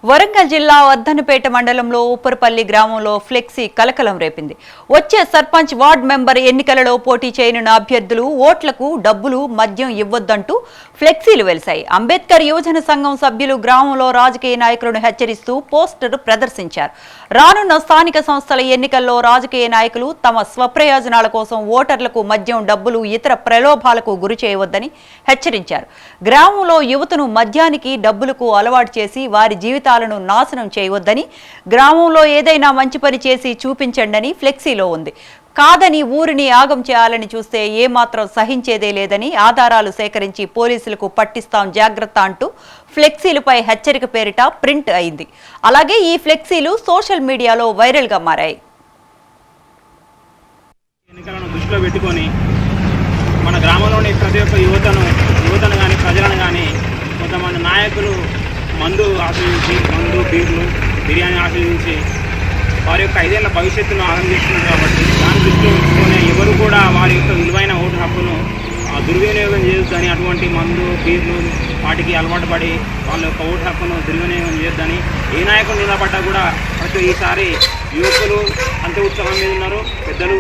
వరంగల్ జిల్లా వర్ధనపేట మండలంలో ఉప్పరపల్లి గ్రామంలో ఫ్లెక్సీ కలకలం రేపింది. వచ్చే సర్పంచ్ వార్డ్ మెంబర్ ఎన్నికలలో పోటీ చేయనున్న అభ్యర్థులు ఓట్లకు డబ్బులు మద్యం ఇవ్వొద్దంటూ ఫ్లెక్సీలు వెలిశాయి. అంబేద్కర్ యువజన సంఘం సభ్యులు గ్రామంలో రాజకీయ నాయకులను హెచ్చరిస్తూ పోస్టర్ ప్రదర్శించారు. రానున్న స్థానిక సంస్థల ఎన్నికల్లో రాజకీయ నాయకులు తమ స్వప్రయోజనాల కోసం ఓటర్లకు మద్యం డబ్బులు ఇతర ప్రలోభాలకు గురి చేయవద్దని హెచ్చరించారు. గ్రామంలో యువతను మద్యానికి డబ్బులకు అలవాటు చేసి వారి జీవితాలను నాశనం చేయవద్దని, గ్రామంలో ఏదైనా మంచి పని చేసి చూపించండి ఫ్లెక్సీలో ఉంది. కాదని ఊరిని ఆగం చేయాలని చూస్తే ఏమాత్రం సహించేదే లేదని ఆధారాలు సేకరించి పోలీసులకు పట్టిస్తాం జాగ్రత్త అంటూ ఫ్లెక్సీలపై హెచ్చరిక పేరిట ప్రింట్ అయింది. అలాగే ఈ ఫ్లెక్సీలు సోషల్ మీడియాలో వైరల్ గా మారాయి. ఎన్నికలను దృష్టిలో పెట్టుకొని మన గ్రామంలోని ప్రతి ఒక్క యువతను కానీ ప్రజలను కానీ కొంతమంది నాయకులు మందు ఆశ్రయించి బీర్లు బిర్యానీ ఆశ్రయించి వారి యొక్క 5 ఏళ్ల భవిష్యత్తును ఆగం చేస్తున్నారు. కాబట్టి దాన్ని దృష్టిలో పెట్టుకునే ఎవరు కూడా వారి యొక్క విలువైన ఓటు హక్కును దుర్వినియోగం చేయొద్దని, అటువంటి మందు బీర్లు వాటికి అలవాటు పడి వాళ్ళ యొక్క ఓటు హక్కును దుర్వినియోగం చేయొద్దని ఏ నాయకుడు నిలబడ్డా కూడా ప్రతి ఈసారి యువకులు అంతే ఉత్సాహం మీద ఉన్నారు. పెద్దలు